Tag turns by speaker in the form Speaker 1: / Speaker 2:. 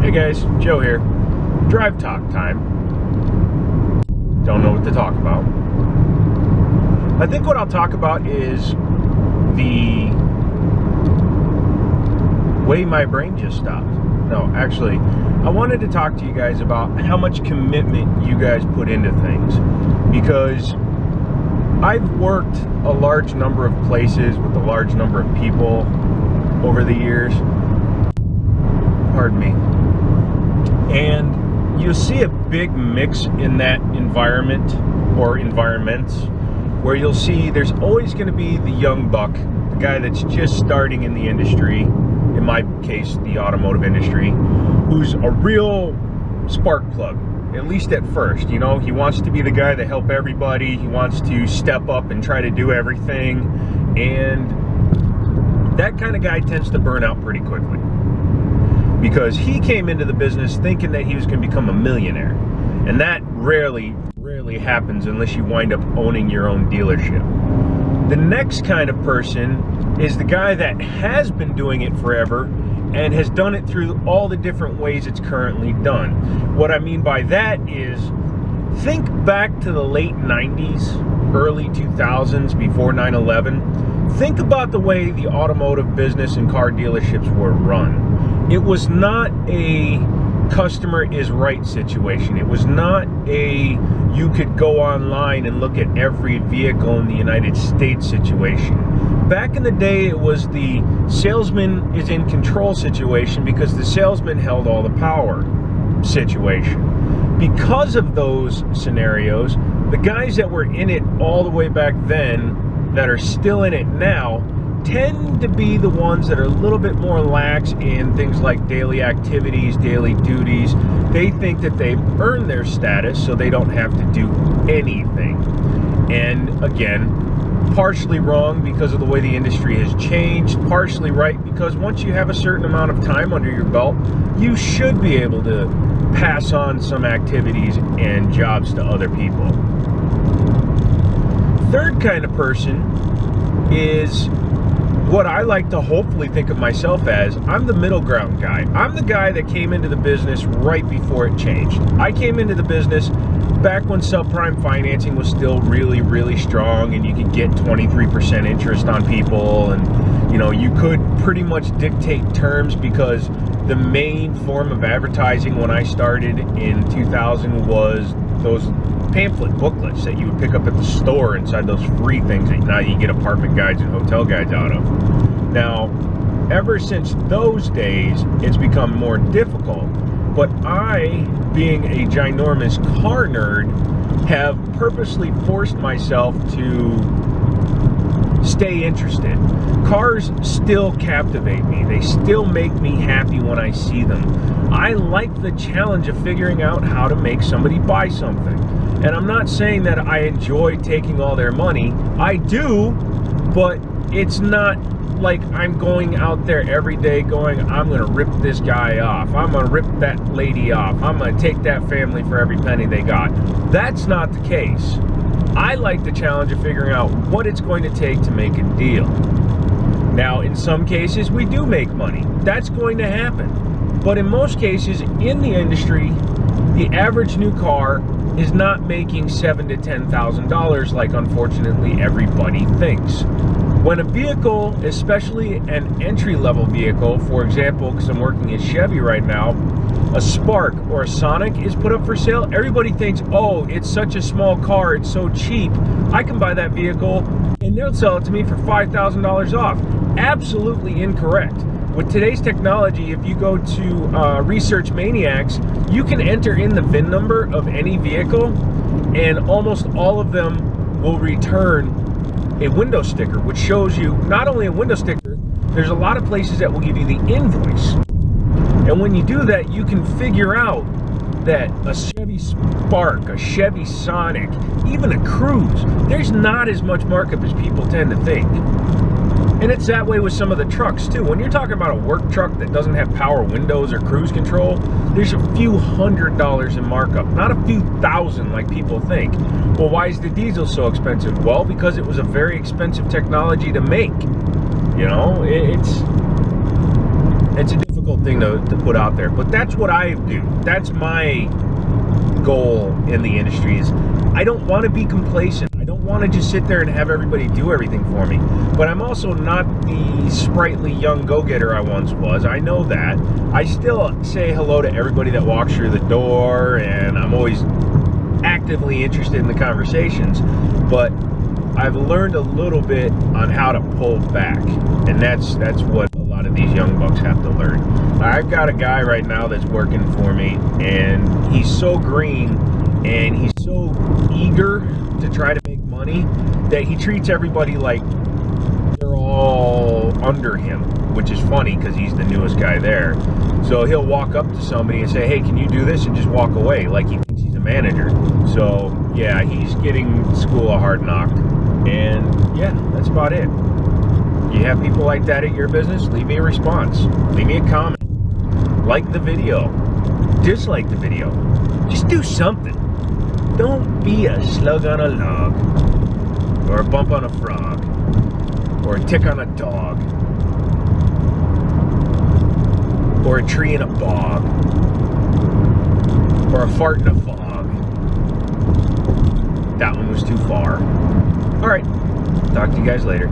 Speaker 1: Hey guys, Joe here. Drive talk time. Don't know what to talk about. I think what I'll talk about is the way my brain just stopped. No, actually, I wanted to talk to you guys about how much commitment you guys put into things, because I've worked a large number of places with a large number of people over the years. Pardon me. And you see a big mix in that environment or environments where you'll see there's always going to be the young buck, the guy that's just starting in the industry, in my case, the automotive industry, who's a real spark plug, at least at first. You know, he wants to be the guy that help everybody. He wants to step up and try to do everything. And that kind of guy tends to burn out pretty quickly, because he came into the business thinking that he was going to become a millionaire. And that rarely happens unless you wind up owning your own dealership. The next kind of person is the guy that has been doing it forever and has done it through all the different ways it's currently done. What I mean by that is, think back to the late 90s, early 2000s, before 9/11. Think about the way the automotive business and car dealerships were run. It was not a customer is right situation. It was not a you could go online and look at every vehicle in the United States situation. Back in the day, it was the salesman is in control situation, because the salesman held all the power situation. Because of those scenarios, the guys that were in it all the way back then that are still in it now tend to be the ones that are a little bit more lax in things like daily activities, daily duties. They think that they've earned their status, so they don't have to do anything. And again, partially wrong because of the way the industry has changed, partially right because once you have a certain amount of time under your belt, you should be able to pass on some activities and jobs to other people. Third kind of person is what I like to hopefully think of myself as. I'm the middle ground guy. I'm the guy that came into the business right before it changed. I came into the business back when subprime financing was still really strong, and you could get 23% interest on people, and you know, you could pretty much dictate terms, because the main form of advertising when I started in 2000 was those pamphlet booklets that you would pick up at the store inside those free things that now you get apartment guides and hotel guides out of. Now, ever since those days, it's become more difficult. But I, being a ginormous car nerd, have purposely forced myself to stay interested. Cars still captivate me. They still make me happy when I see them. I like the challenge of figuring out how to make somebody buy something. And I'm not saying that I enjoy taking all their money. I do, but it's not like I'm going out there every day going, I'm going to rip this guy off. I'm going to rip that lady off. I'm going to take that family for every penny they got. That's not the case. I like the challenge of figuring out what it's going to take to make a deal. Now, in some cases, we do make money. That's going to happen. But in most cases, in the industry, the average new car is not making $7,000 to $10,000 like, unfortunately, everybody thinks. When a vehicle, especially an entry-level vehicle, for example, because I'm working at Chevy right now, a Spark or a Sonic is put up for sale, everybody thinks, oh, it's such a small car, it's so cheap, I can buy that vehicle and they'll sell it to me for $5,000 off. Absolutely incorrect. With today's technology, if you go to Research Maniacs, you can enter in the VIN number of any vehicle, and almost all of them will return a window sticker, which shows you not only a window sticker, there's a lot of places that will give you the invoice. And when you do that, you can figure out that a Chevy Spark, a Chevy Sonic, even a Cruze, there's not as much markup as people tend to think. And it's that way with some of the trucks too. When you're talking about a work truck that doesn't have power windows or cruise control, there's a few $100s in markup, not a few thousand like people think. Well, why is the diesel so expensive? Well, because it was a very expensive technology to make. You know, it's a difficult difficult thing to put out there, but that's what I do. That's my goal in the industry. Is I don't want to be complacent. I don't want to just sit there and have everybody do everything for me. But I'm also not the sprightly young go-getter I once was. I know that. I still say hello to everybody that walks through the door, and I'm always actively interested in the conversations. But I've learned a little bit on how to pull back, and that's what a lot of these young bucks have to learn. I've got a guy right now that's working for me, and he's so green and he's so eager to try to make money that he treats everybody like they're all under him, which is funny because he's the newest guy there. So he'll walk up to somebody and say, hey, can you do this, and just walk away like he thinks he's a manager. So yeah, he's getting school of hard knock. And yeah, that's about it. You have people like that at your business, leave me a response. Leave me a comment. Like the video. Dislike the video. Just do something. Don't be a slug on a log. Or a bump on a frog. Or a tick on a dog. Or a tree in a bog. Or a fart in a fog. That one was too far. All right, talk to you guys later.